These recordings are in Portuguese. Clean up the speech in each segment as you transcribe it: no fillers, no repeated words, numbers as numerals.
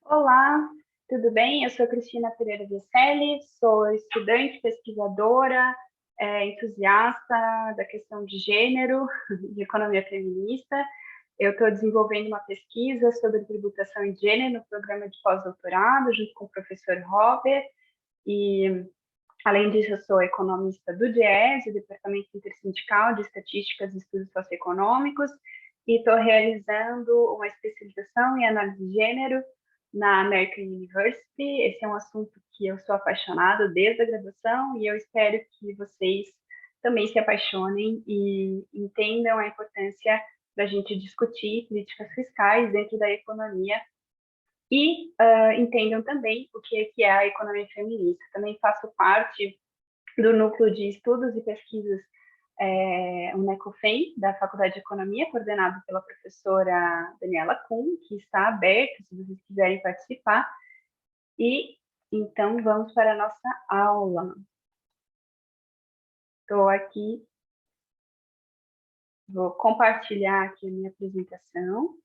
Olá, tudo bem? Eu sou Cristina Pereira Vicelli, sou estudante, pesquisadora, entusiasta da questão de gênero, de economia feminista. Eu estou desenvolvendo uma pesquisa sobre tributação e gênero no programa de pós-doutorado, junto com o professor Robert, e além disso, eu sou economista do DIES, o Departamento Intersindical de Estatísticas e Estudos Socioeconômicos, e estou realizando uma especialização em análise de gênero na American University. Esse é um assunto que eu sou apaixonada desde a graduação e eu espero que vocês também se apaixonem e entendam a importância da gente discutir políticas fiscais dentro da economia e entendam também o que é a economia feminista. Também faço parte do Núcleo de Estudos e Pesquisas o NECOFEM, da Faculdade de Economia, coordenado pela professora Daniela Kuhn, que está aberto, se vocês quiserem participar. E, então, vamos para a nossa aula. Estou aqui, vou compartilhar aqui a minha apresentação.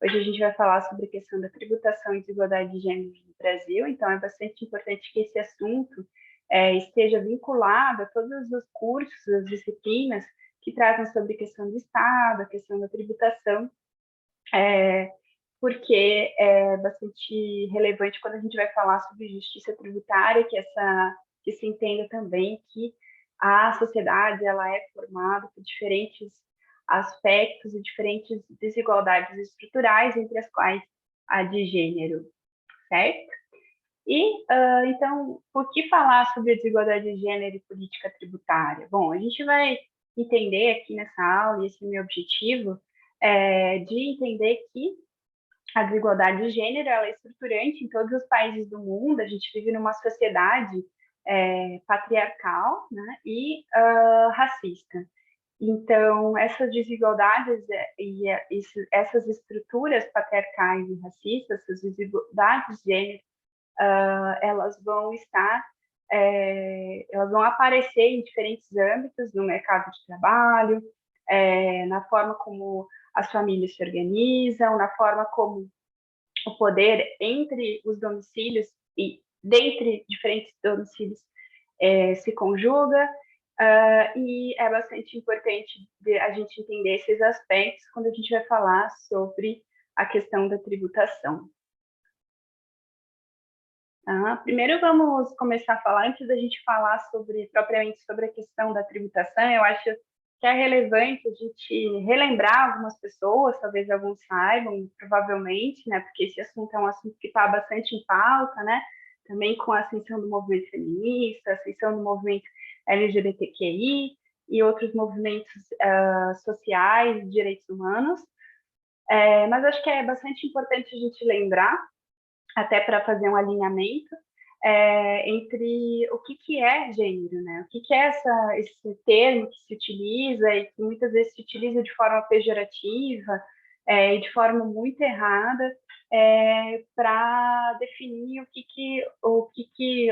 Hoje a gente vai falar sobre a questão da tributação e desigualdade de gênero no Brasil, então é bastante importante que esse assunto esteja vinculado a todos os cursos, as disciplinas que tratam sobre a questão do Estado, a questão da tributação, porque é bastante relevante quando a gente vai falar sobre justiça tributária, que se entenda também que a sociedade ela é formada por diferentes aspectos e diferentes desigualdades estruturais, entre as quais a de gênero, certo? E, então, por que falar sobre a desigualdade de gênero e política tributária? Bom, a gente vai entender aqui nessa aula, e esse é o meu objetivo, de entender que a desigualdade de gênero ela é estruturante em todos os países do mundo. A gente vive numa sociedade patriarcal, né, e racista. Então, essas desigualdades e essas estruturas patriarcais e racistas, essas desigualdades de gênero, elas vão elas vão aparecer em diferentes âmbitos no mercado de trabalho, na forma como as famílias se organizam, na forma como o poder entre os domicílios e dentre diferentes domicílios se conjuga, e é bastante importante a gente entender esses aspectos quando a gente vai falar sobre a questão da tributação. Primeiro vamos começar a falar, antes da gente falar propriamente sobre a questão da tributação, eu acho que é relevante a gente relembrar algumas pessoas, talvez alguns saibam, provavelmente, né, porque esse assunto é um assunto que está bastante em pauta, né, também com a ascensão do movimento feminista, a ascensão do movimento LGBTQI e outros movimentos sociais de direitos humanos, mas acho que é bastante importante a gente lembrar, até para fazer um alinhamento entre o que é gênero, né? O que é esse termo que se utiliza e que muitas vezes se utiliza de forma pejorativa e de forma muito errada para definir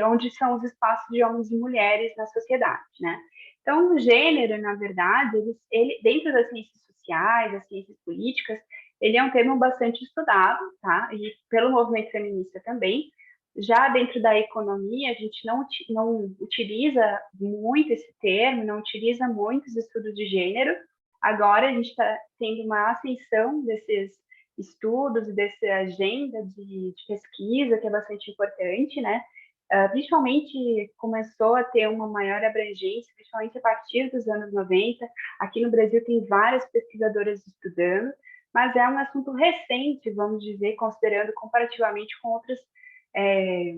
onde são os espaços de homens e mulheres na sociedade, né? Então, o gênero, na verdade, ele dentro das ciências sociais, das ciências políticas, ele é um termo bastante estudado, tá? E pelo movimento feminista também. Já dentro da economia, a gente não utiliza muito esse termo, não utiliza muitos estudos de gênero. Agora a gente está tendo uma ascensão desses estudos e dessa agenda de pesquisa, que é bastante importante, né? Principalmente começou a ter uma maior abrangência, principalmente a partir dos anos 90. Aqui no Brasil tem várias pesquisadoras estudando, mas é um assunto recente, vamos dizer, considerando comparativamente é,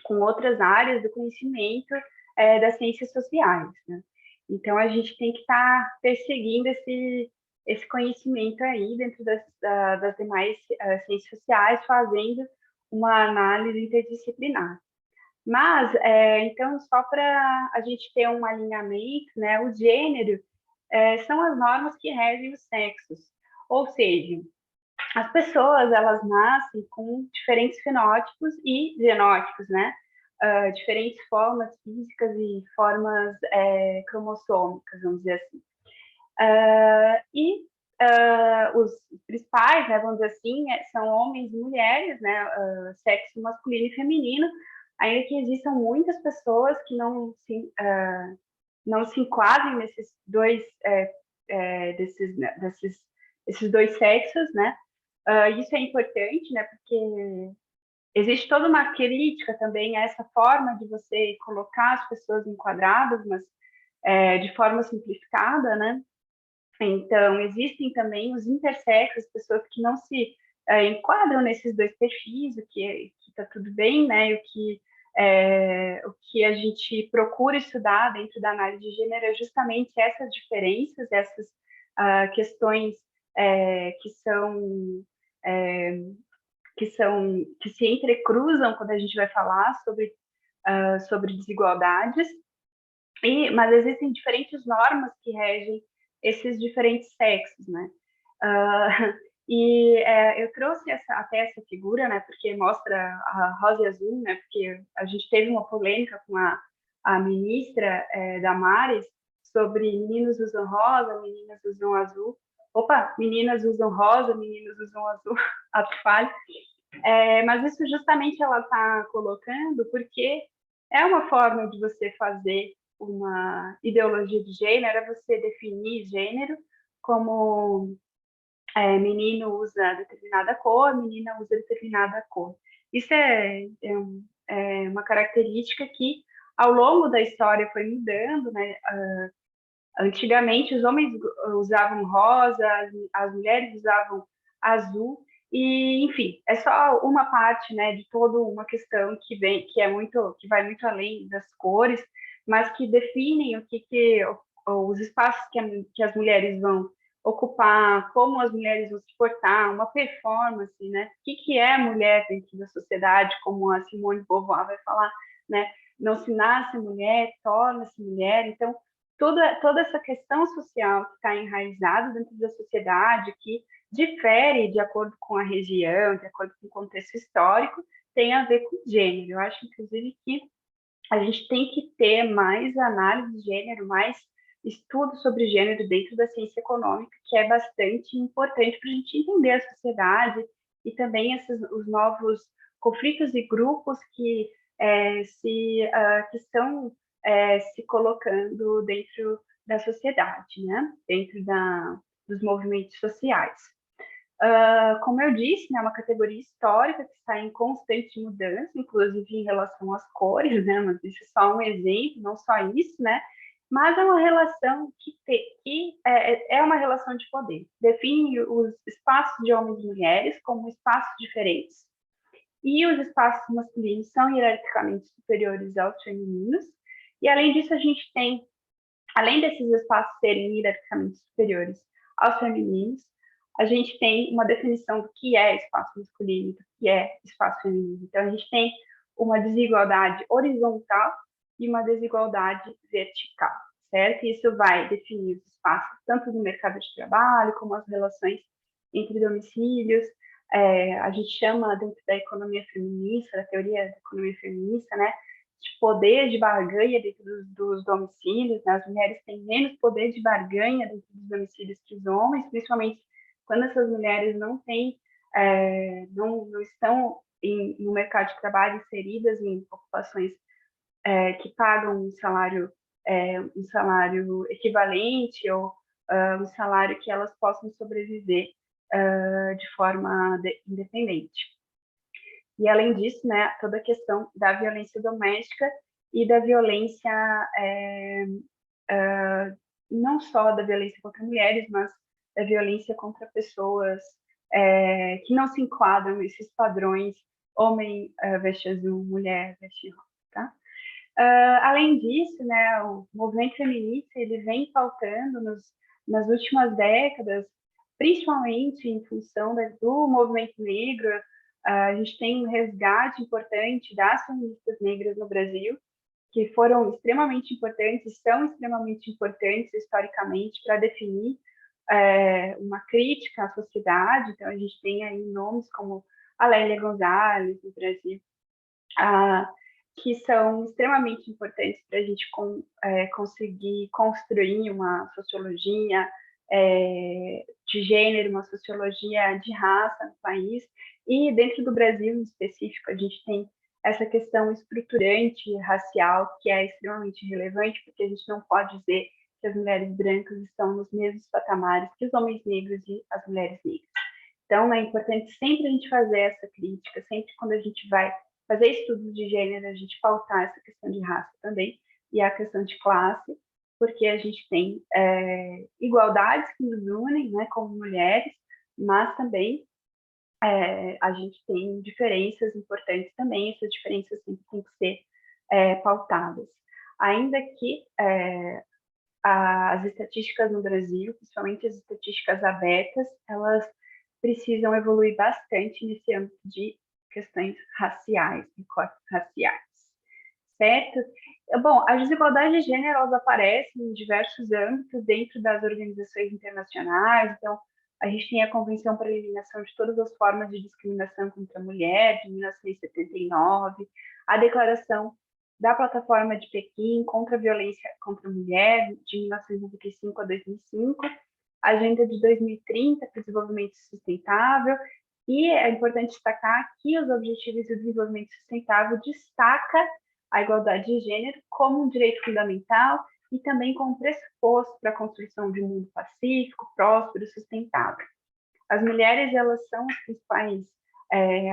com outras áreas do conhecimento das ciências sociais, né? Então, a gente tem que estar perseguindo esse conhecimento aí dentro das demais ciências sociais, fazendo uma análise interdisciplinar. Mas, então, só para a gente ter um alinhamento, né, o gênero são as normas que regem os sexos. Ou seja, as pessoas, elas nascem com diferentes fenótipos e genótipos, né? Diferentes formas físicas e formas cromossômicas, vamos dizer assim. E os principais, né, vamos dizer assim, são homens e mulheres, né, sexo masculino e feminino, ainda que existam muitas pessoas que não se enquadrem nesses dois, esses dois sexos, né? Isso é importante, né? Porque existe toda uma crítica também a essa forma de você colocar as pessoas enquadradas, mas de forma simplificada, né? Então, existem também os intersexos, pessoas que não se enquadram nesses dois perfis, o que está tudo bem, né? O que a gente procura estudar dentro da análise de gênero é justamente essas diferenças, essas questões que são é, que se entrecruzam quando a gente vai falar sobre desigualdades, mas existem diferentes normas que regem esses diferentes sexos, né? Eu trouxe até essa figura, né? Porque mostra a rosa e azul, né? Porque a gente teve uma polêmica com a ministra Damares sobre meninos usam rosa, meninas usam azul. Opa, meninas usam rosa, meninos usam azul, ato falho. Mas isso justamente ela está colocando porque é uma forma de você fazer uma ideologia de gênero, é você definir gênero como menino usa determinada cor, menina usa determinada cor. Isso é uma característica que, ao longo da história, foi mudando, né? Antigamente, os homens usavam rosa, as mulheres usavam azul, e, enfim, é só uma parte, né, de toda uma questão que vai muito além das cores, mas que definem os espaços que as mulheres vão ocupar, como as mulheres vão se portar, uma performance, né? O que é a mulher dentro da sociedade, como a Simone de Beauvoir vai falar, né? Não se nasce mulher, torna-se mulher. Então, toda essa questão social que está enraizada dentro da sociedade, que difere de acordo com a região, de acordo com o contexto histórico, tem a ver com gênero. Eu acho, inclusive, que a gente tem que ter mais análise de gênero, mais estudo sobre gênero dentro da ciência econômica, que é bastante importante para a gente entender a sociedade e também os novos conflitos e grupos que estão se colocando dentro da sociedade, né? Dentro dos movimentos sociais. Como eu disse, né, é uma categoria histórica que está em constante mudança, inclusive em relação às cores, né, mas isso é só um exemplo, não só isso, né, mas é uma relação que é uma relação de poder. Define os espaços de homens e mulheres como espaços diferentes, e os espaços masculinos são hierarquicamente superiores aos femininos, e além disso a gente tem, além desses espaços serem hierarquicamente superiores aos femininos, a gente tem uma definição do que é espaço masculino e do que é espaço feminino. Então, a gente tem uma desigualdade horizontal e uma desigualdade vertical, certo? Isso vai definir os espaços tanto no mercado de trabalho, como as relações entre domicílios. A gente chama, dentro da economia feminista, da teoria da economia feminista, né, de poder de barganha dentro dos domicílios, né? As mulheres têm menos poder de barganha dentro dos domicílios que os homens, principalmente quando essas mulheres não estão no mercado de trabalho inseridas em ocupações que pagam um salário equivalente ou um salário que elas possam sobreviver de forma independente. E, além disso, né, toda a questão da violência doméstica e da violência, não só da violência contra mulheres, mas da violência contra pessoas que não se enquadram nesses padrões homem veste azul, mulher veste rosa, tá? Além disso, né, o movimento feminista ele vem pautando nas últimas décadas, principalmente em função do movimento negro. A gente tem um resgate importante das feministas negras no Brasil, que foram extremamente importantes, são extremamente importantes historicamente para definir uma crítica à sociedade. Então, a gente tem aí nomes como a Lélia Gonzalez, no Brasil, que são extremamente importantes para a gente conseguir construir uma sociologia de gênero, uma sociologia de raça no país, e dentro do Brasil em específico, a gente tem essa questão estruturante racial que é extremamente relevante, porque a gente não pode dizer que as mulheres brancas estão nos mesmos patamares que os homens negros e as mulheres negras. Então, é importante sempre a gente fazer essa crítica, sempre quando a gente vai fazer estudos de gênero, a gente pautar essa questão de raça também, e a questão de classe, porque a gente tem igualdades que nos unem, né, como mulheres, mas também a gente tem diferenças importantes também, essas diferenças sempre têm que ser pautadas. Ainda que as estatísticas no Brasil, principalmente as estatísticas abertas, elas precisam evoluir bastante nesse âmbito de questões raciais, recortes raciais, certo? Bom, as desigualdades de gênero elas aparecem em diversos âmbitos dentro das organizações internacionais, então a gente tem a Convenção para a Eliminação de Todas as Formas de Discriminação contra a Mulher, de 1979, a Declaração da Plataforma de Pequim contra a Violência contra a Mulher, de 1995 a 2005, a Agenda de 2030 para o Desenvolvimento Sustentável, e é importante destacar que os Objetivos de Desenvolvimento Sustentável destaca a igualdade de gênero como um direito fundamental e também como pressuposto para a construção de um mundo pacífico, próspero e sustentável. As mulheres, elas são os principais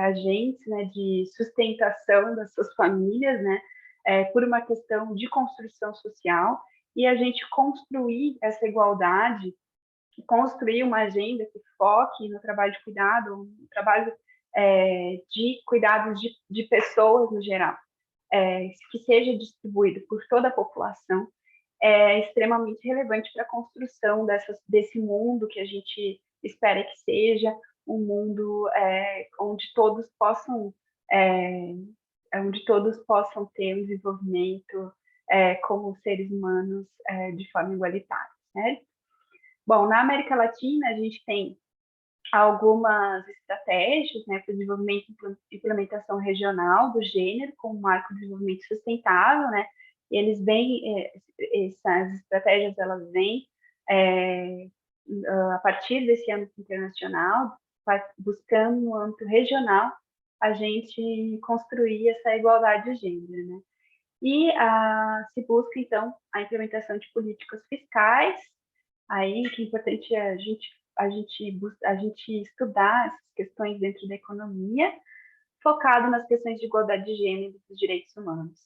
agentes, né, de sustentação das suas famílias, né, por uma questão de construção social, e a gente construir essa igualdade, construir uma agenda que foque no trabalho de cuidado, no trabalho de cuidados de pessoas no geral, que seja distribuído por toda a população, é extremamente relevante para a construção desse mundo que a gente espera que seja um mundo onde todos possam ter um desenvolvimento como seres humanos de forma igualitária, certo? Bom, na América Latina a gente tem algumas estratégias, né, para o desenvolvimento e implementação regional do gênero, como marco de desenvolvimento sustentável, né, e eles vêm, essas estratégias, elas vêm a partir desse âmbito internacional, buscando no âmbito regional a gente construir essa igualdade de gênero, né. E se busca, então, a implementação de políticas fiscais, aí que é importante a gente estudar essas questões dentro da economia, focado nas questões de igualdade de gênero e dos direitos humanos.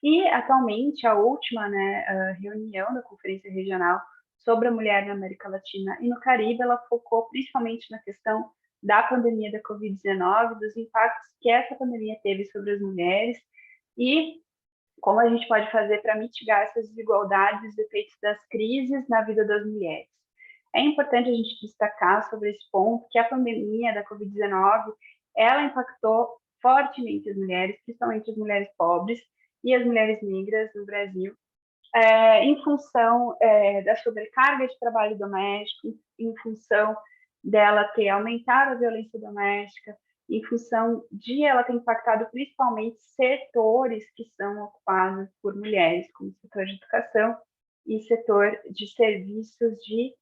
E, atualmente, a última, né, a reunião da Conferência Regional sobre a Mulher na América Latina e no Caribe, ela focou principalmente na questão da pandemia da Covid-19, dos impactos que essa pandemia teve sobre as mulheres e como a gente pode fazer para mitigar essas desigualdades e os efeitos das crises na vida das mulheres. É importante a gente destacar sobre esse ponto que a pandemia da Covid-19, ela impactou fortemente as mulheres, principalmente as mulheres pobres e as mulheres negras no Brasil, em função da sobrecarga de trabalho doméstico, em função dela ter aumentado a violência doméstica, em função de ela ter impactado principalmente setores que são ocupados por mulheres, como o setor de educação e setor de serviços de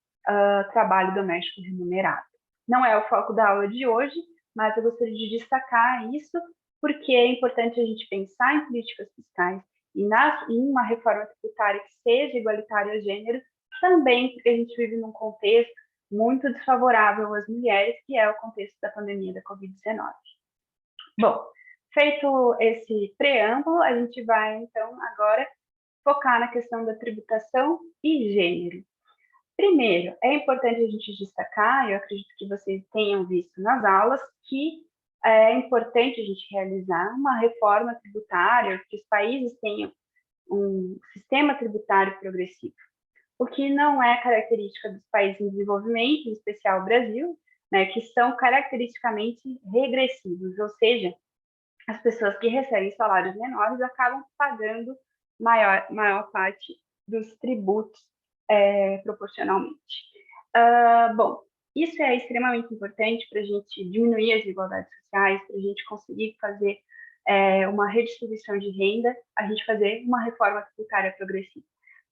trabalho doméstico remunerado. Não é o foco da aula de hoje, mas eu gostaria de destacar isso, porque é importante a gente pensar em políticas fiscais e em uma reforma tributária que seja igualitária a gênero, também porque a gente vive num contexto muito desfavorável às mulheres, que é o contexto da pandemia da Covid-19. Bom, feito esse preâmbulo, a gente vai, então, agora focar na questão da tributação e gênero. Primeiro, é importante a gente destacar, eu acredito que vocês tenham visto nas aulas, que é importante a gente realizar uma reforma tributária, que os países tenham um sistema tributário progressivo, o que não é característica dos países em desenvolvimento, em especial o Brasil, né, que são caracteristicamente regressivos, ou seja, as pessoas que recebem salários menores acabam pagando maior parte dos tributos proporcionalmente. Bom, isso é extremamente importante para a gente diminuir as desigualdades sociais, para a gente conseguir fazer uma redistribuição de renda, a gente fazer uma reforma tributária progressiva.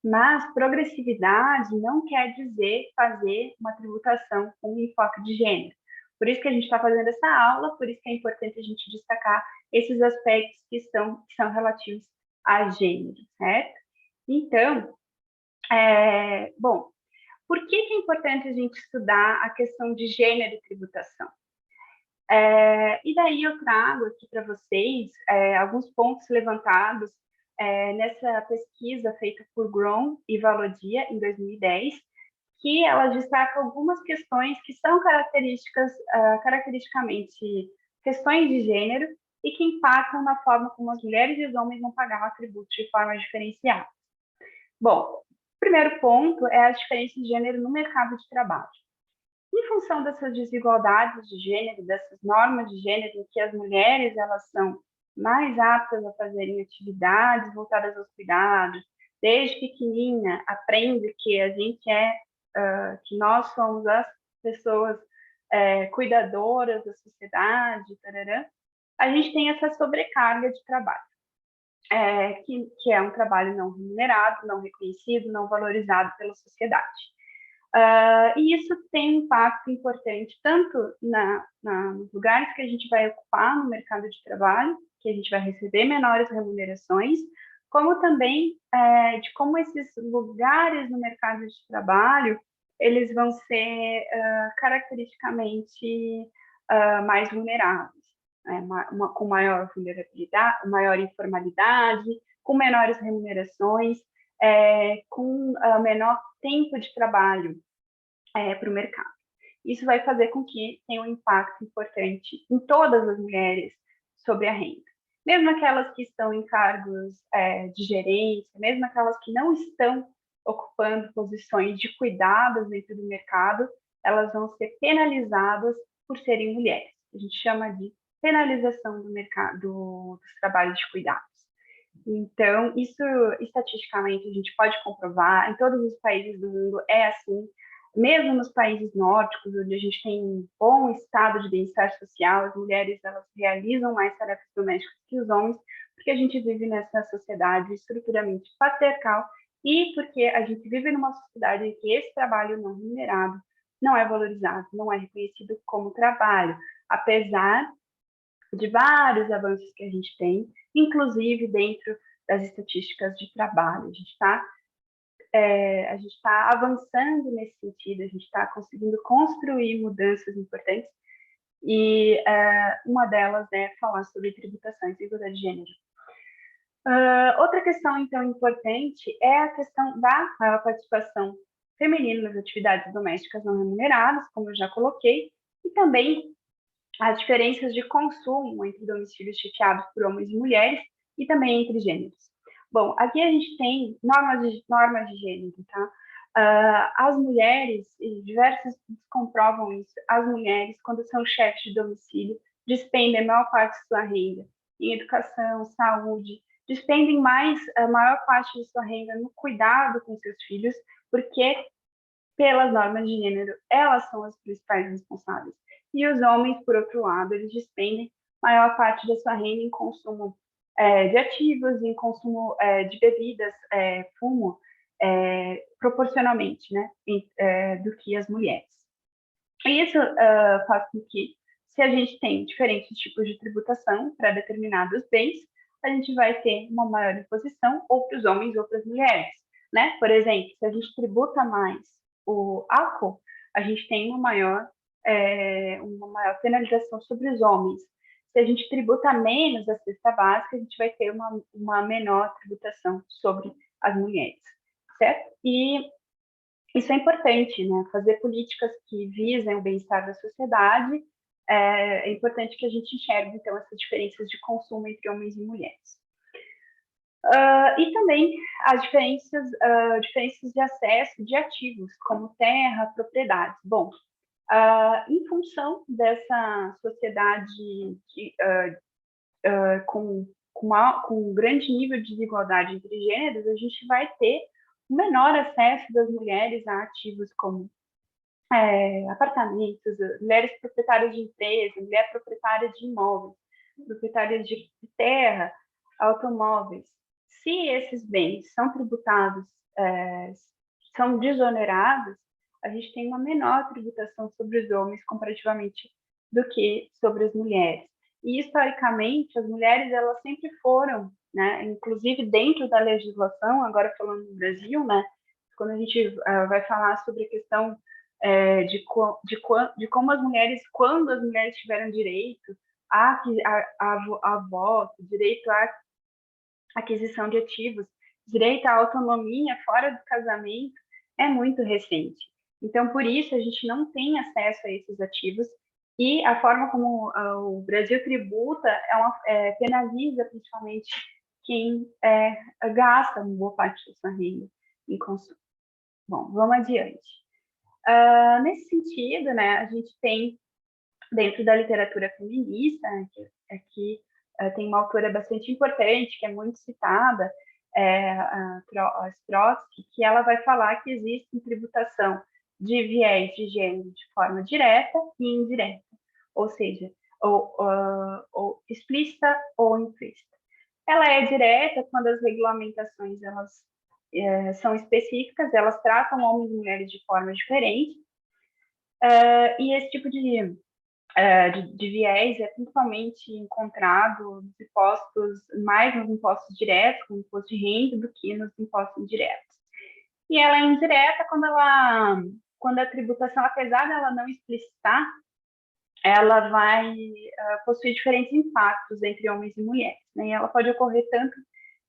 Mas progressividade não quer dizer fazer uma tributação com enfoque de gênero. Por isso que a gente está fazendo essa aula, por isso que é importante a gente destacar esses aspectos que são relativos a gênero, certo? Então, bom, por que é importante a gente estudar a questão de gênero e tributação? E daí eu trago aqui para vocês alguns pontos levantados nessa pesquisa feita por Grom e Valodia em 2010, que ela destaca algumas questões que são caracteristicamente questões de gênero e que impactam na forma como as mulheres e os homens vão pagar o tributo de forma diferenciada. Bom, o primeiro ponto é a diferença de gênero no mercado de trabalho. Em função dessas desigualdades de gênero, dessas normas de gênero, em que as mulheres elas são mais aptas a fazerem atividades voltadas aos cuidados, desde pequenina aprende que a gente que nós somos as pessoas cuidadoras da sociedade, tarará, a gente tem essa sobrecarga de trabalho, que é um trabalho não remunerado, não reconhecido, não valorizado pela sociedade. E isso tem um impacto importante tanto nos lugares que a gente vai ocupar no mercado de trabalho, que a gente vai receber menores remunerações, como também de como esses lugares no mercado de trabalho eles vão ser caracteristicamente mais vulneráveis, com maior vulnerabilidade, maior informalidade, com menores remunerações, com menor tempo de trabalho para o mercado. Isso vai fazer com que tenha um impacto importante em todas as mulheres sobre a renda. Mesmo aquelas que estão em cargos de gerência, mesmo aquelas que não estão ocupando posições de cuidados dentro do mercado, elas vão ser penalizadas por serem mulheres. A gente chama de penalização do mercado dos trabalhos de cuidados. Então, isso estatisticamente a gente pode comprovar, em todos os países do mundo é assim, mesmo nos países nórdicos, onde a gente tem um bom estado de bem-estar social, as mulheres elas realizam mais tarefas domésticas que os homens, porque a gente vive nessa sociedade estruturalmente patriarcal e porque a gente vive numa sociedade em que esse trabalho não remunerado não é valorizado, não é reconhecido como trabalho, apesar de vários avanços que a gente tem, inclusive dentro das estatísticas de trabalho. A gente está avançando nesse sentido, a gente está conseguindo construir mudanças importantes e uma delas é falar sobre tributação e desigualdade de gênero. Outra questão, então, importante é a questão da maior participação feminina nas atividades domésticas não remuneradas, como eu já coloquei, e também as diferenças de consumo entre domicílios chefiados por homens e mulheres e também entre gêneros. Bom, aqui a gente tem normas de gênero, tá? As mulheres, e diversos comprovam isso, as mulheres, quando são chefes de domicílio, despendem a maior parte de sua renda em educação, saúde, despendem a maior parte de sua renda no cuidado com seus filhos, porque, pelas normas de gênero, elas são as principais responsáveis. E os homens, por outro lado, eles despendem a maior parte da sua renda em consumo de ativos, em consumo de bebidas, fumo, proporcionalmente, né, do que as mulheres. E isso faz com que, se a gente tem diferentes tipos de tributação para determinados bens, a gente vai ter uma maior imposição ou para os homens ou para as mulheres, né? Por exemplo, se a gente tributa mais o álcool, a gente tem uma maior penalização sobre os homens. Se a gente tributa menos a cesta básica, a gente vai ter uma menor tributação sobre as mulheres, certo? E isso é importante, né? Fazer políticas que visem o bem-estar da sociedade, é importante que a gente enxergue, então, essas diferenças de consumo entre homens e mulheres. E também as diferenças de acesso de ativos, como terra, propriedades. Bom, em função dessa sociedade com um grande nível de desigualdade entre gêneros, a gente vai ter um menor acesso das mulheres a ativos como apartamentos, mulheres proprietárias de empresas, mulher proprietária de imóveis, proprietárias de terra, automóveis. Se esses bens são tributados são desoneradas, a gente tem uma menor tributação sobre os homens comparativamente do que sobre as mulheres. E, historicamente, as mulheres elas sempre foram, né, inclusive dentro da legislação, agora falando no Brasil, né, quando a gente vai falar sobre a questão de como as mulheres, quando as mulheres tiveram direito a voto, direito à aquisição de ativos, direito à autonomia fora do casamento, é muito recente. Então, por isso, a gente não tem acesso a esses ativos e a forma como o Brasil tributa penaliza principalmente quem gasta uma boa parte da sua renda em consumo. Bom, vamos adiante. Nesse sentido, né, a gente tem, dentro da literatura feminista, aqui tem uma autora bastante importante, que é muito citada, a Trotsky, que ela vai falar que existe tributação de viés de gênero de forma direta e indireta, ou seja, ou explícita ou implícita. Ela é direta quando as regulamentações elas são específicas, elas tratam homens e mulheres de forma diferente, e esse tipo de viés é principalmente encontrado nos impostos, mais nos impostos diretos, como imposto de renda, do que nos impostos indiretos. E ela é indireta quando a tributação, apesar dela não explicitar, ela vai possuir diferentes impactos entre homens e mulheres, né? E ela pode ocorrer tanto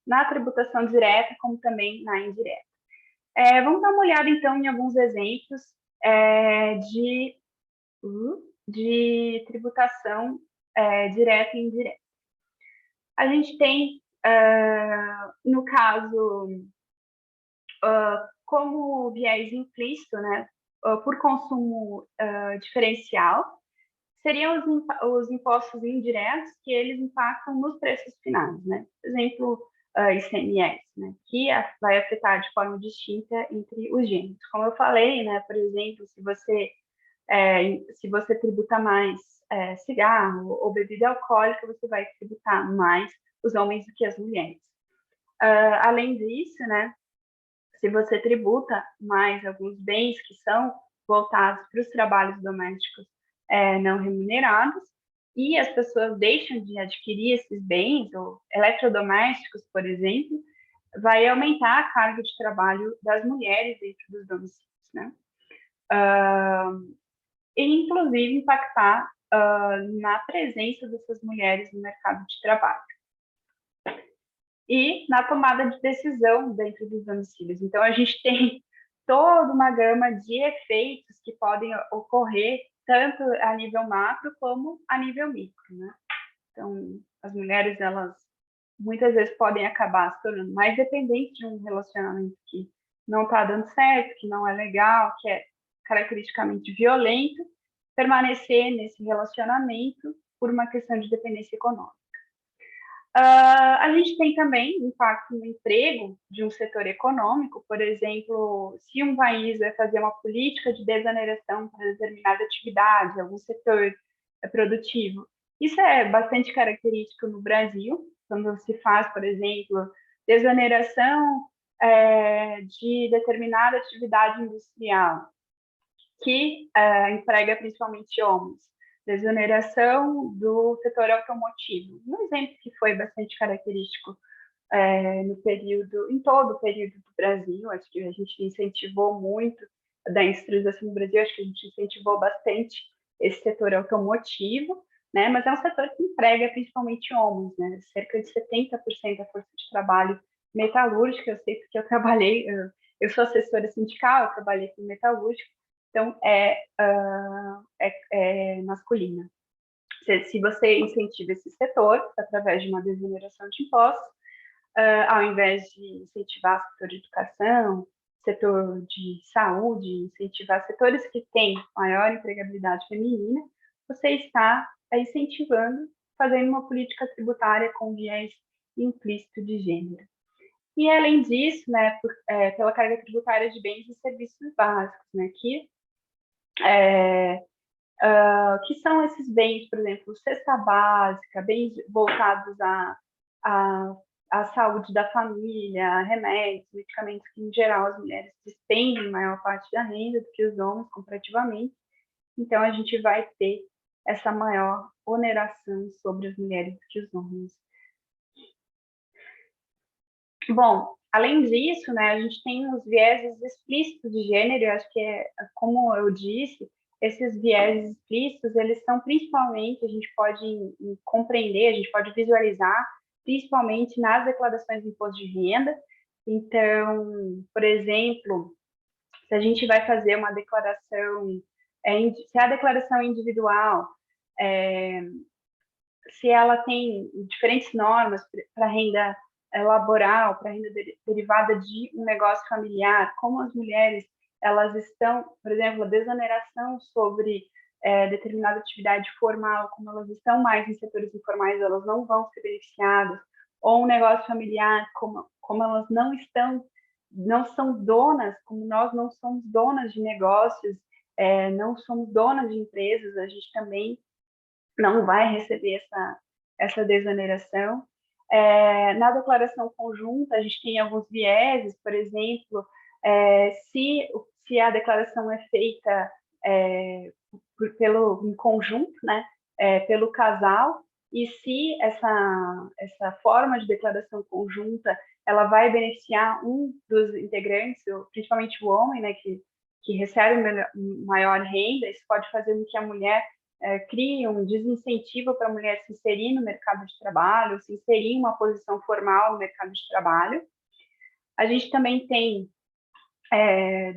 na tributação direta como também na indireta. Vamos dar uma olhada, então, em alguns exemplos de tributação direta e indireta. A gente tem, no caso, como viés implícito, né, por consumo diferencial, seriam os impostos indiretos que eles impactam nos preços finais, né? Por exemplo, ICMS, né, que vai afetar de forma distinta entre os gêneros. Como eu falei, né, por exemplo, se você tributa mais cigarro ou bebida alcoólica, você vai tributar mais os homens do que as mulheres. Além disso, né, se você tributa mais alguns bens que são voltados para os trabalhos domésticos não remunerados, e as pessoas deixam de adquirir esses bens, ou eletrodomésticos, por exemplo, vai aumentar a carga de trabalho das mulheres dentro dos domicílios, né? E, inclusive, impactar na presença dessas mulheres no mercado de trabalho e na tomada de decisão dentro dos domicílios. Então, a gente tem toda uma gama de efeitos que podem ocorrer tanto a nível macro como a nível micro, né? Então, as mulheres, elas muitas vezes podem acabar se tornando mais dependentes de um relacionamento que não está dando certo, que não é legal, que é caracteristicamente violento, permanecer nesse relacionamento por uma questão de dependência econômica. A gente tem também impacto no emprego de um setor econômico, por exemplo, se um país vai fazer uma política de desoneração para determinada atividade, algum setor produtivo. Isso é bastante característico no Brasil, quando se faz, por exemplo, desoneração de determinada atividade industrial, que emprega principalmente homens, desoneração do setor automotivo. Um exemplo que foi bastante característico em todo o período do Brasil, acho que a gente incentivou muito da industrialização do Brasil, acho que a gente incentivou bastante esse setor automotivo, né? Mas é um setor que emprega principalmente homens, né? Cerca de 70% da força de trabalho metalúrgica. Eu sei porque eu trabalhei, eu sou assessora sindical, eu trabalhei com metalúrgica, então é masculina. Se você incentiva esse setor através de uma desoneração de impostos, ao invés de incentivar o setor de educação, setor de saúde, incentivar setores que têm maior empregabilidade feminina, você está incentivando, fazendo uma política tributária com viés implícito de gênero. E, além disso, né, pela carga tributária de bens e serviços básicos, né, que são esses bens, por exemplo, cesta básica, bens voltados à a saúde da família, remédios, medicamentos que, em geral, as mulheres despendem maior parte da renda do que os homens, comparativamente. Então, a gente vai ter essa maior oneração sobre as mulheres do que os homens. Bom, além disso, né, a gente tem os vieses explícitos de gênero, eu acho que como eu disse, esses vieses explícitos, eles são principalmente, a gente pode compreender, a gente pode visualizar, principalmente nas declarações de imposto de renda. Então, por exemplo, se a gente vai fazer uma declaração, se a declaração individual, se ela tem diferentes normas para renda laboral, para renda derivada de um negócio familiar, como as mulheres elas estão, por exemplo, a desoneração sobre determinada atividade formal, como elas estão mais em setores informais, elas não vão ser beneficiadas, ou um negócio familiar, como elas não são donas, como nós não somos donas de negócios, não somos donas de empresas, a gente também não vai receber essa desoneração. Na declaração conjunta, a gente tem alguns vieses, por exemplo, se a declaração é feita em conjunto, né, pelo casal, e se essa forma de declaração conjunta ela vai beneficiar um dos integrantes, principalmente o homem, né, que recebe maior renda, isso pode fazer com que a mulher crie um desincentivo para a mulher se inserir no mercado de trabalho, se inserir em uma posição formal no mercado de trabalho. A gente também tem,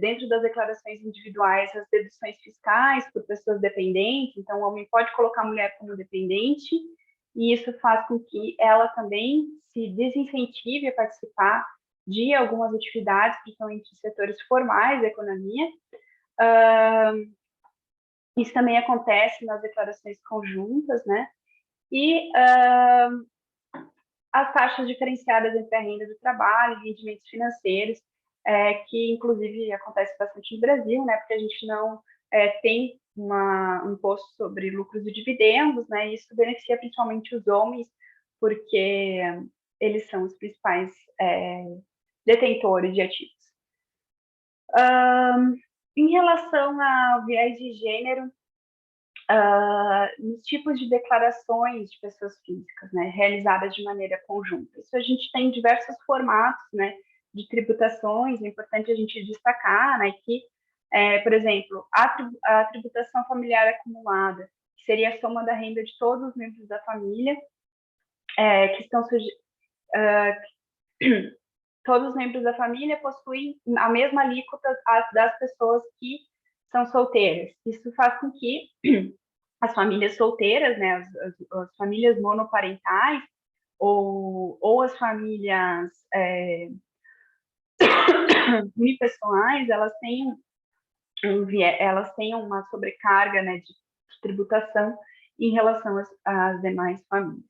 dentro das declarações individuais, as deduções fiscais por pessoas dependentes, então o homem pode colocar a mulher como dependente, e isso faz com que ela também se desincentive a participar de algumas atividades, principalmente em setores formais da economia. Isso também acontece nas declarações conjuntas, né? E as taxas diferenciadas entre a renda do trabalho e rendimentos financeiros, que inclusive acontece bastante no Brasil, né? Porque a gente não tem um imposto sobre lucros e dividendos, né? E isso beneficia principalmente os homens, porque eles são os principais detentores de ativos. Em relação ao viés de gênero, nos tipos de declarações de pessoas físicas, né, realizadas de maneira conjunta. Isso a gente tem diversos formatos, né, de tributações, é importante a gente destacar, né, que, por exemplo, a tributação familiar acumulada, que seria a soma da renda de todos os membros da família, que estão todos os membros da família possuem a mesma alíquota das pessoas que são solteiras. Isso faz com que as famílias solteiras, né, as famílias monoparentais ou as famílias unipessoais, elas têm uma sobrecarga, né, de tributação em relação às demais famílias.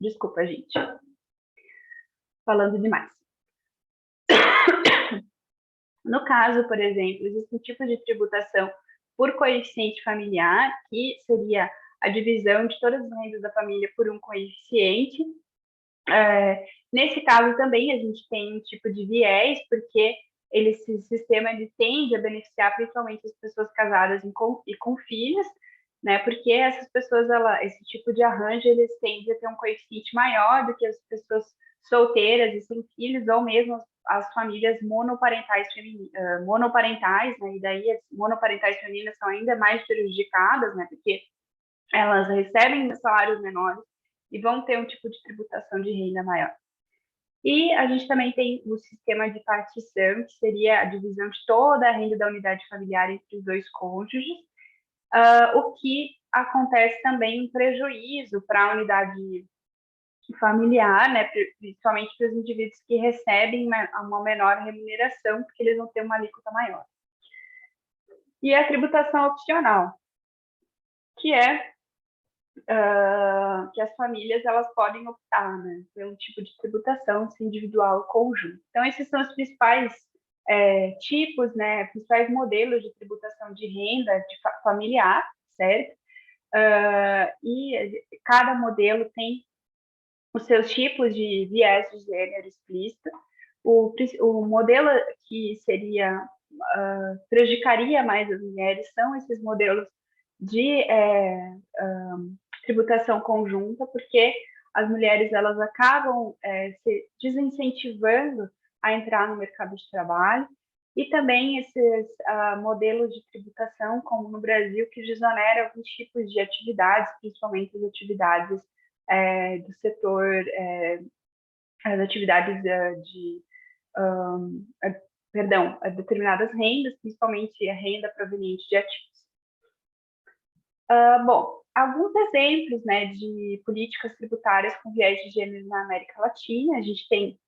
Desculpa, gente. Falando demais. No caso, por exemplo, existe um tipo de tributação por coeficiente familiar, que seria a divisão de todas as rendas da família por um coeficiente. Nesse caso também a gente tem um tipo de viés, porque esse sistema ele tende a beneficiar principalmente as pessoas casadas e com filhos, né? Porque essas pessoas, esse tipo de arranjo, eles tendem a ter um coeficiente maior do que as pessoas solteiras e sem filhos, ou mesmo as famílias monoparentais, né? E daí as monoparentais femininas são ainda mais prejudicadas, né? Porque elas recebem salários menores e vão ter um tipo de tributação de renda maior. E a gente também tem o sistema de partição, que seria a divisão de toda a renda da unidade familiar entre os dois cônjuges, o que acontece também um prejuízo para a unidade familiar, né, principalmente para os indivíduos que recebem uma menor remuneração, porque eles vão ter uma alíquota maior. E a tributação opcional, que é que as famílias elas podem optar, né, pelo tipo de tributação, se individual ou conjunto. Então, esses são os principais tipos, né, principais modelos de tributação de renda familiar, certo? e cada modelo tem os seus tipos de viés de gênero explícito. O modelo que seria prejudicaria mais as mulheres são esses modelos de tributação conjunta, porque as mulheres elas acabam se desincentivando a entrar no mercado de trabalho, e também esses modelos de tributação, como no Brasil, que desonera alguns tipos de atividades, principalmente as atividades do setor, as atividades perdão, determinadas rendas, principalmente a renda proveniente de ativos. Bom, alguns exemplos, né, de políticas tributárias com viés de gênero na América Latina. A gente tem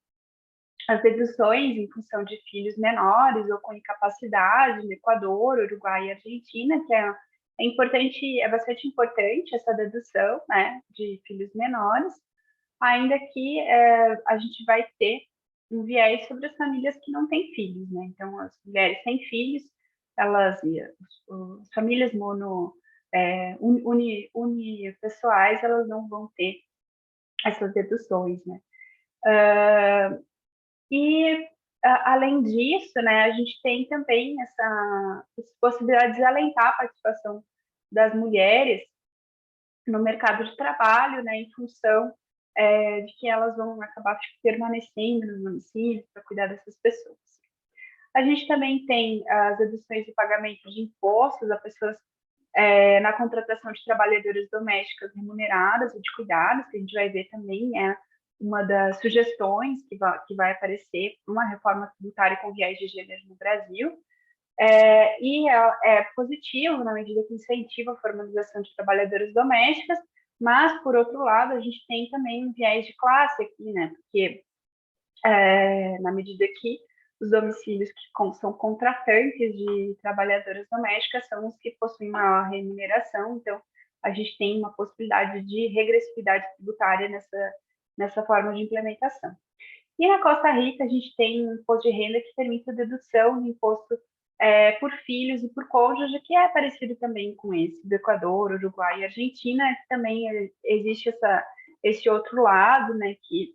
as deduções em função de filhos menores ou com incapacidade no Equador, Uruguai e Argentina, que é bastante importante essa dedução, né, de filhos menores, ainda que a gente vai ter um viés sobre as famílias que não têm filhos, né? Então, as mulheres sem filhos, as famílias unipessoais, elas não vão ter essas deduções, né? Além disso, né, a gente tem também essa possibilidade de alentar a participação das mulheres no mercado de trabalho, né, em função de que elas vão acabar permanecendo no município para cuidar dessas pessoas. A gente também tem as deduções de pagamento de impostos a pessoas na contratação de trabalhadoras domésticas remuneradas e de cuidados, que a gente vai ver também uma das sugestões que vai aparecer para uma reforma tributária com viés de gênero no Brasil. E é positivo na medida que incentiva a formalização de trabalhadoras domésticas, mas, por outro lado, a gente tem também um viés de classe aqui, né? Porque, na medida que os domicílios que são contratantes de trabalhadoras domésticas são os que possuem maior remuneração, então a gente tem uma possibilidade de regressividade tributária nessa forma de implementação. E na Costa Rica, a gente tem um imposto de renda que permite a dedução do imposto por filhos e por cônjuge, que é parecido também com esse do Equador, Uruguai e Argentina, que também existe esse outro lado, né, que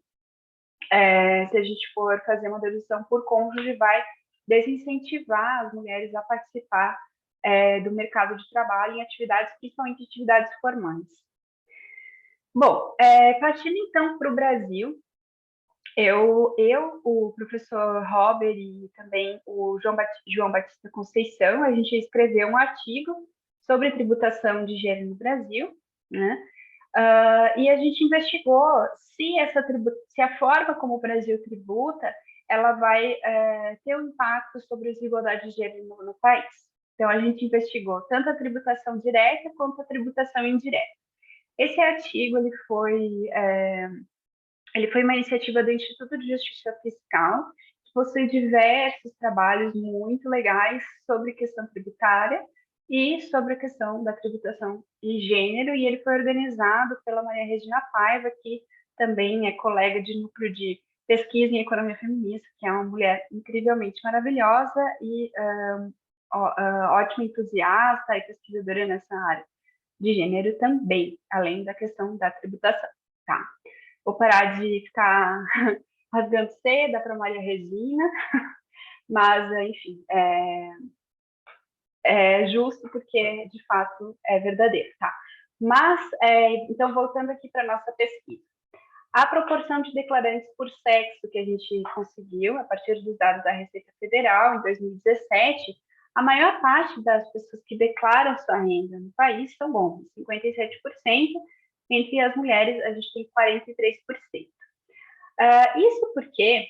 se a gente for fazer uma dedução por cônjuge, vai desincentivar as mulheres a participar do mercado de trabalho em atividades, principalmente atividades formais. Bom, partindo então para o Brasil, o professor Robert e também o João Batista Conceição, a gente escreveu um artigo sobre tributação de gênero no Brasil, né? E a gente investigou se a forma como o Brasil tributa, ela vai ter um impacto sobre a desigualdade de gênero no país. Então, a gente investigou tanto a tributação direta quanto a tributação indireta. Esse artigo ele foi uma iniciativa do Instituto de Justiça Fiscal, que possui diversos trabalhos muito legais sobre questão tributária e sobre a questão da tributação de gênero, e ele foi organizado pela Maria Regina Paiva, que também é colega de núcleo de pesquisa em economia feminista, que é uma mulher incrivelmente maravilhosa e ótima entusiasta e pesquisadora nessa área de gênero também, além da questão da tributação, tá? Vou parar de ficar rasgando seda para Maria Regina, mas, enfim, é justo porque, de fato, é verdadeiro, tá? Mas, então, voltando aqui para a nossa pesquisa. A proporção de declarantes por sexo que a gente conseguiu, a partir dos dados da Receita Federal, em 2017, a maior parte das pessoas que declaram sua renda no país são homens, 57%, entre as mulheres a gente tem 43%. Isso porque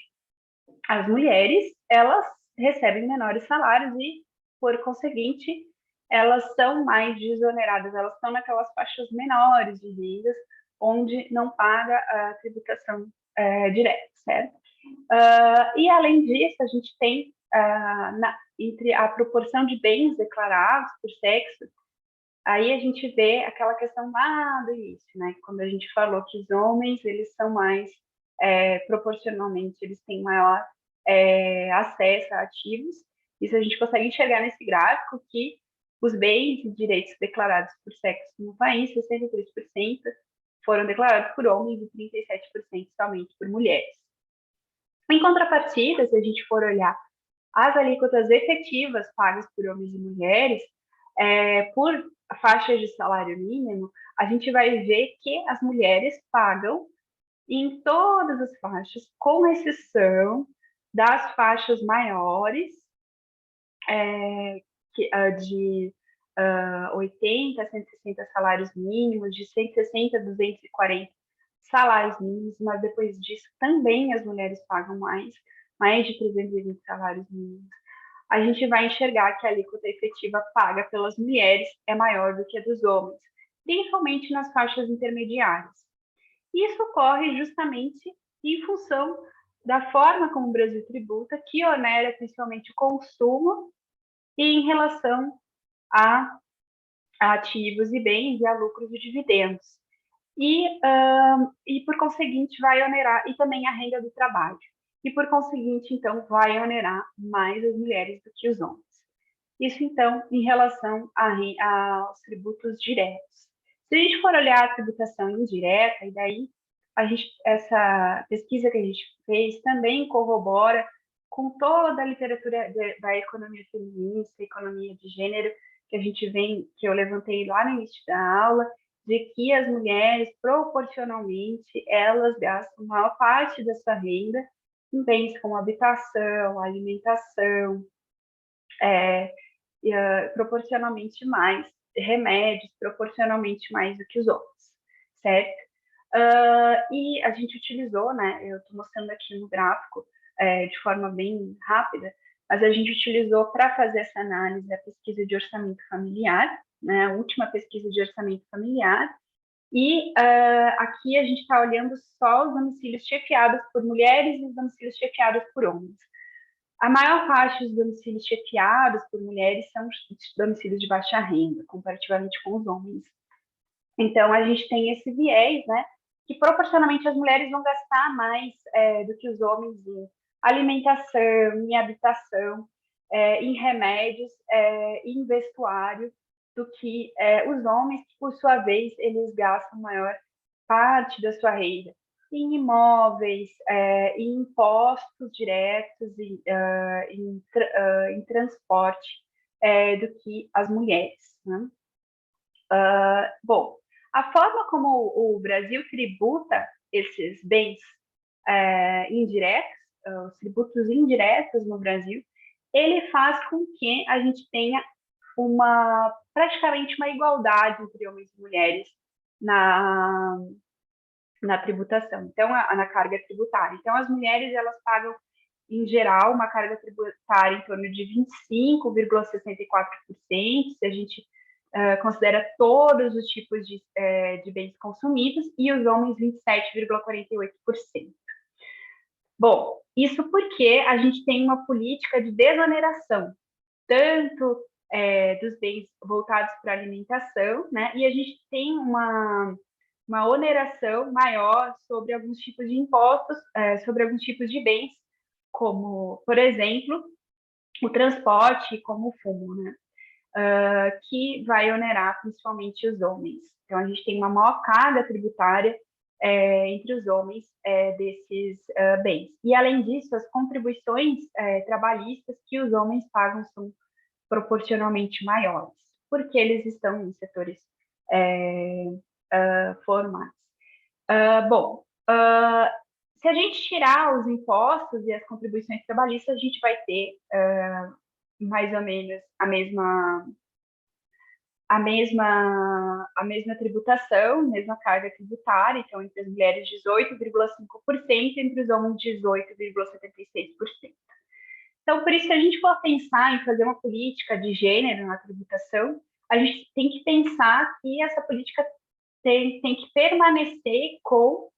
as mulheres, elas recebem menores salários e, por conseguinte, elas são mais desoneradas, elas estão naquelas faixas menores de rendas, onde não paga a tributação direta, certo? E, além disso, a gente tem, entre a proporção de bens declarados por sexo, aí a gente vê aquela questão lá do início, né? Quando a gente falou que os homens, eles são mais, proporcionalmente, eles têm maior acesso a ativos. Isso a gente consegue enxergar nesse gráfico que Os bens e direitos declarados por sexo no país, 63% foram declarados por homens e 37% somente por mulheres. Em contrapartida, se a gente for olhar as alíquotas efetivas pagas por homens e mulheres, por faixas de salário mínimo, a gente vai ver que as mulheres pagam em todas as faixas, com exceção das faixas maiores, de 80 a 160 salários mínimos, de 160 a 240 salários mínimos, mas depois disso também as mulheres pagam mais de 320 salários mínimos. A gente vai enxergar que a alíquota efetiva paga pelas mulheres é maior do que a dos homens, principalmente nas faixas intermediárias. Isso ocorre justamente em função da forma como o Brasil tributa, que onera principalmente o consumo e em relação a ativos e bens e a lucros e dividendos. E por conseguinte, vai onerar, e também a renda do trabalho. E, por conseguinte, então, vai onerar mais as mulheres do que os homens. Isso, então, em relação aos tributos diretos. Se a gente for olhar a tributação indireta, e daí essa pesquisa que a gente fez também corrobora com toda a literatura da economia feminista, economia de gênero, que eu levantei lá no início da aula, de que as mulheres, proporcionalmente, elas gastam a maior parte da sua renda em bens como habitação, alimentação, proporcionalmente mais, remédios proporcionalmente mais do que os homens, certo? E a gente utilizou, né, eu estou mostrando aqui no gráfico, de forma bem rápida, mas a gente utilizou para fazer essa análise a pesquisa de orçamento familiar, né, a última pesquisa de orçamento familiar, e aqui a gente está olhando só os domicílios chefiados por mulheres e os domicílios chefiados por homens. A maior parte dos domicílios chefiados por mulheres são os domicílios de baixa renda, comparativamente com os homens. Então, a gente tem esse viés, né, que proporcionalmente as mulheres vão gastar mais do que os homens em alimentação, em habitação, em remédios, em vestuário, do que os homens, que, por sua vez, eles gastam maior parte da sua renda em imóveis, em impostos diretos, em transporte, do que as mulheres. Né? Bom, a forma como o Brasil tributa esses bens indiretos, os tributos indiretos no Brasil, ele faz com que a gente tenha praticamente uma igualdade entre homens e mulheres na tributação, então, na carga tributária. Então, as mulheres, elas pagam, em geral, uma carga tributária em torno de 25,64%, se a gente considera todos os tipos de bens consumidos, e os homens 27,48%. Bom, isso porque a gente tem uma política de desoneração, tanto dos bens voltados para a alimentação, né? E a gente tem uma oneração maior sobre alguns tipos de impostos, sobre alguns tipos de bens, como, por exemplo, o transporte, como o fumo, né? Que vai onerar principalmente os homens. Então, a gente tem uma maior carga tributária entre os homens desses bens. E, além disso, as contribuições trabalhistas que os homens pagam são proporcionalmente maiores, porque eles estão em setores formais. Bom, se a gente tirar os impostos e as contribuições trabalhistas, a gente vai ter mais ou menos a mesma tributação, mesma carga tributária, então entre as mulheres 18,5%, entre os homens 18,76%. Então, por isso, se a gente for pensar em fazer uma política de gênero na tributação, a gente tem que pensar que essa política tem que permanecer com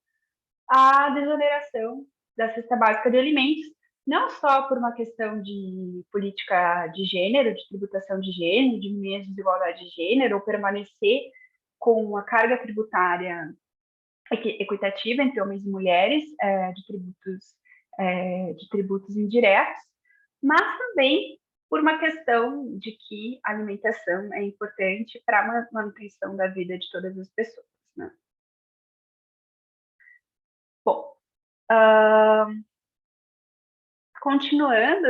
a desoneração da cesta básica de alimentos, não só por uma questão de política de gênero, de tributação de gênero, diminuir a desigualdade de gênero, ou permanecer com a carga tributária equitativa entre homens e mulheres, de tributos indiretos, mas também por uma questão de que a alimentação é importante para a manutenção da vida de todas as pessoas, né? Bom, continuando,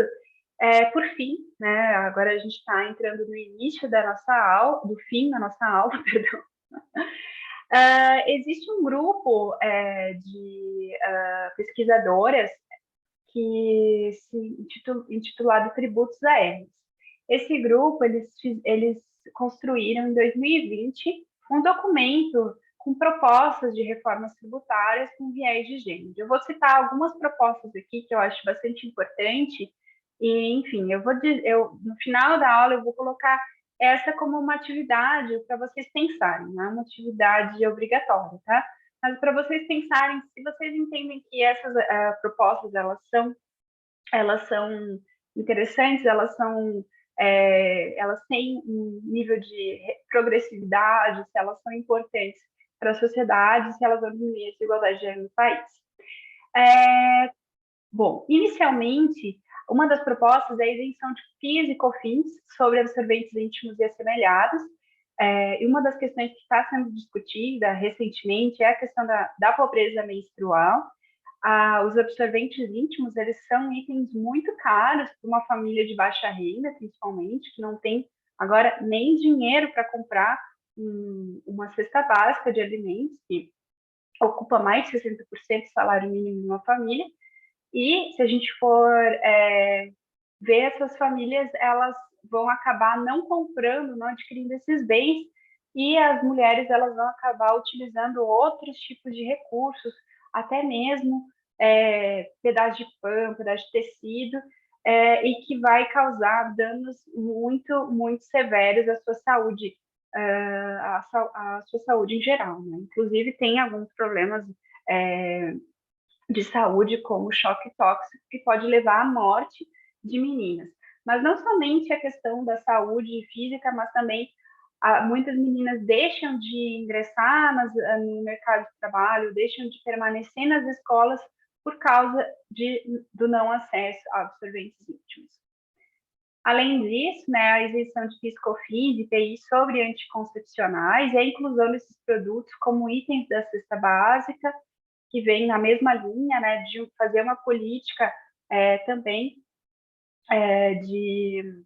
por fim, né, agora a gente está entrando no início da nossa aula, do fim da nossa aula, perdão. Existe um grupo de pesquisadoras que se intitulado Tributos a Hermes. Esse grupo, eles construíram em 2020 um documento com propostas de reformas tributárias com viés de gênero. Eu vou citar algumas propostas aqui que eu acho bastante importante e, enfim, no final da aula eu vou colocar essa como uma atividade para vocês pensarem, não é uma atividade obrigatória, tá? Mas para vocês pensarem, se vocês entendem que essas propostas elas são interessantes, elas têm um nível de progressividade, se elas são importantes para a sociedade, se elas vão diminuir a desigualdade de gênero no país. Bom, inicialmente, uma das propostas é a isenção de FIIs e COFINS sobre absorventes íntimos e assemelhados. E uma das questões que está sendo discutida recentemente é a questão da pobreza menstrual. Os absorventes íntimos, eles são itens muito caros para uma família de baixa renda, principalmente, que não tem agora nem dinheiro para comprar uma cesta básica de alimentos, que ocupa mais de 60% do salário mínimo de uma família. E se a gente for ver, essas famílias, elas vão acabar não comprando, não adquirindo esses bens, e as mulheres elas vão acabar utilizando outros tipos de recursos, até mesmo pedaço de pano, pedaço de tecido, e que vai causar danos muito, muito severos à sua saúde, à sua saúde em geral, né? Inclusive, tem alguns problemas de saúde, como choque tóxico, que pode levar à morte de meninas. Mas não somente a questão da saúde física, mas também muitas meninas deixam de ingressar no mercado de trabalho, deixam de permanecer nas escolas por causa do não acesso a absorventes íntimos. Além disso, né, a isenção de PIS/COFINS e IPI sobre anticoncepcionais e a inclusão desses produtos como itens da cesta básica, que vem na mesma linha, né, de fazer uma política também de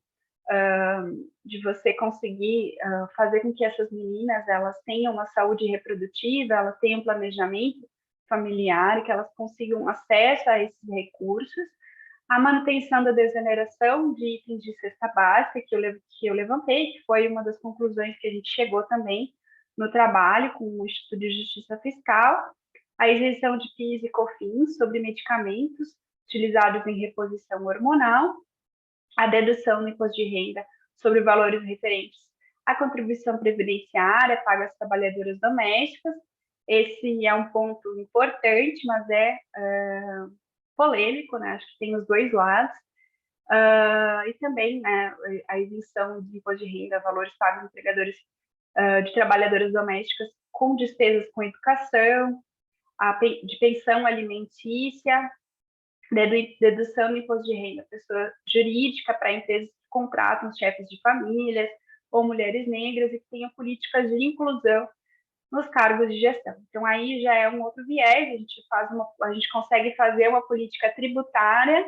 você conseguir fazer com que essas meninas elas tenham uma saúde reprodutiva, elas tenham planejamento familiar, que elas consigam acesso a esses recursos, a manutenção da desoneração de itens de cesta básica que eu levantei, que foi uma das conclusões que a gente chegou também no trabalho com o Instituto de Justiça Fiscal, a isenção de PIS e COFINS sobre medicamentos utilizados em reposição hormonal, a dedução no imposto de renda sobre valores referentes à contribuição previdenciária paga às trabalhadoras domésticas. Esse é um ponto importante, mas polêmico, né? Acho que tem os dois lados. E também, né, a isenção de imposto de renda, valores pagos a empregadores de trabalhadoras domésticas com despesas com educação, de pensão alimentícia, dedução do imposto de renda pessoa jurídica para empresas que contratam chefes de famílias ou mulheres negras e que tenham políticas de inclusão nos cargos de gestão. Então, aí já é um outro viés, a gente consegue fazer uma política tributária,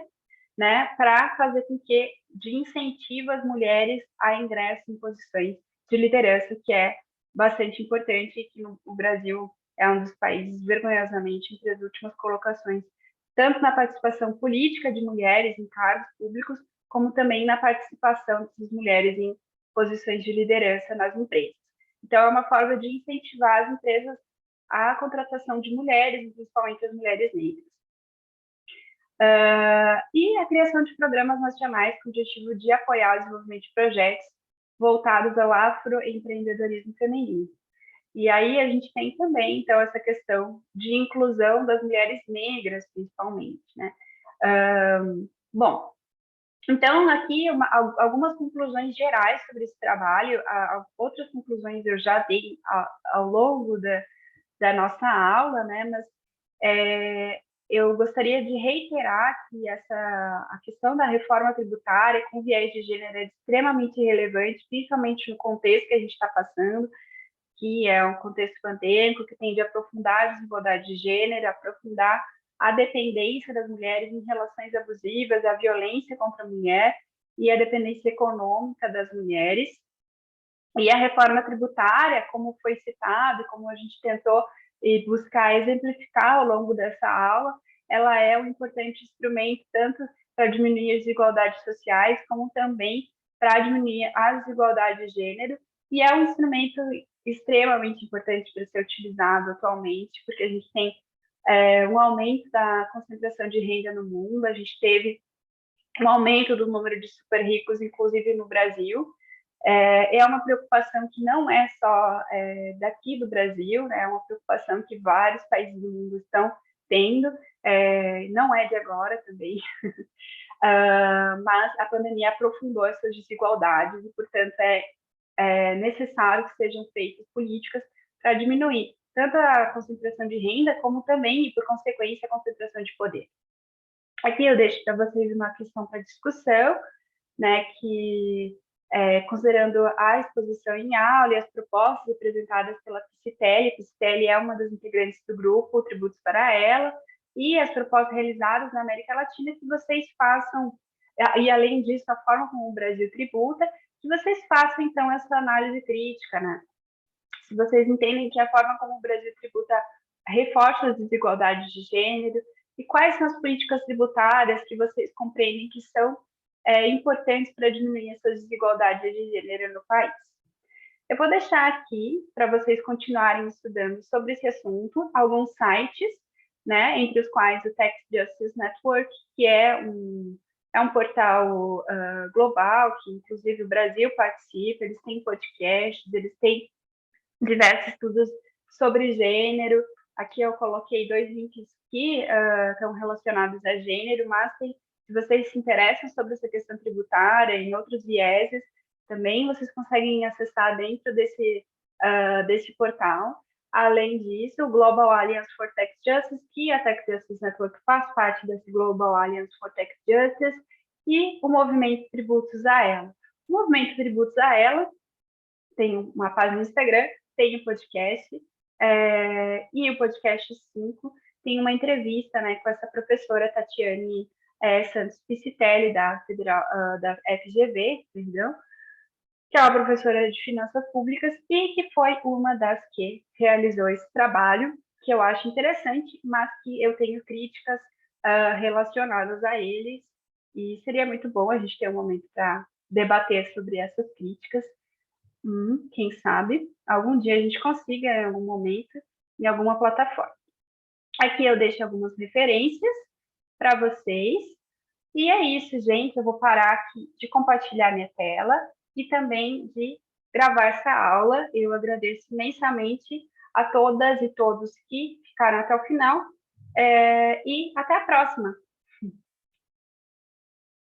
né, para fazer com que de incentivo as mulheres a ingresso em posições de liderança, que é bastante importante e que o Brasil é um dos países vergonhosamente entre as últimas colocações, tanto na participação política de mulheres em cargos públicos, como também na participação dessas mulheres em posições de liderança nas empresas. Então, é uma forma de incentivar as empresas à contratação de mulheres, principalmente as mulheres negras. E a criação de programas nacionais com o objetivo de apoiar o desenvolvimento de projetos voltados ao afroempreendedorismo feminino. E aí a gente tem também, então, essa questão de inclusão das mulheres negras, principalmente, né? Bom, então, aqui algumas conclusões gerais sobre esse trabalho, outras conclusões eu já dei ao longo da nossa aula, né? Mas eu gostaria de reiterar que a questão da reforma tributária com viés de gênero é extremamente relevante, principalmente no contexto que a gente está passando, que é um contexto pandêmico, que tende a aprofundar a desigualdade de gênero, aprofundar a dependência das mulheres em relações abusivas, a violência contra a mulher e a dependência econômica das mulheres. E a reforma tributária, como foi citado, como a gente tentou buscar exemplificar ao longo dessa aula, ela é um importante instrumento tanto para diminuir as desigualdades sociais, como também para diminuir a desigualdade de gênero, e é um instrumento extremamente importante para ser utilizado atualmente, porque a gente tem um aumento da concentração de renda no mundo, a gente teve um aumento do número de super ricos, inclusive no Brasil. É uma preocupação que não é só daqui do Brasil, né? É uma preocupação que vários países do mundo estão tendo, não é de agora também, mas a pandemia aprofundou essas desigualdades e, portanto, é necessário que sejam feitas políticas para diminuir tanto a concentração de renda, como também, e por consequência, a concentração de poder. Aqui eu deixo para vocês uma questão para discussão, né, que, considerando a exposição em aula e as propostas apresentadas pela Piscitelli, Piscitelli é uma das integrantes do grupo Tributos para Ela, e as propostas realizadas na América Latina, que vocês façam, e além disso, a forma como o Brasil tributa, que vocês façam, então, essa análise crítica, né? Se vocês entendem que a forma como o Brasil tributa reforça as desigualdades de gênero, e quais são as políticas tributárias que vocês compreendem que são importantes para diminuir essas desigualdades de gênero no país. Eu vou deixar aqui para vocês continuarem estudando sobre esse assunto, alguns sites, né, entre os quais o Tax Justice Network, que é um portal global, que inclusive o Brasil participa, eles têm podcasts, eles têm diversos estudos sobre gênero. Aqui eu coloquei 2 links que estão relacionados a gênero, mas se vocês se interessam sobre essa questão tributária, em outros vieses, também vocês conseguem acessar dentro desse portal. Além disso, o Global Alliance for Tax Justice, que a Tax Justice Network faz parte desse Global Alliance for Tax Justice, e o Movimento Tributos a Ela. O Movimento Tributos a Ela tem uma página no Instagram, tem o podcast, e o podcast 5 tem uma entrevista, né, com essa professora Tatiane Santos Piscitelli, da FGV, entendeu? Que é uma professora de finanças públicas e que foi uma das que realizou esse trabalho, que eu acho interessante, mas que eu tenho críticas relacionadas a eles, e seria muito bom a gente ter um momento para debater sobre essas críticas. Quem sabe algum dia a gente consiga em algum momento, em alguma plataforma. Aqui eu deixo algumas referências para vocês. E é isso, gente. Eu vou parar aqui de compartilhar minha tela e também de gravar essa aula. Eu agradeço imensamente a todas e todos que ficaram até o final. E até a próxima.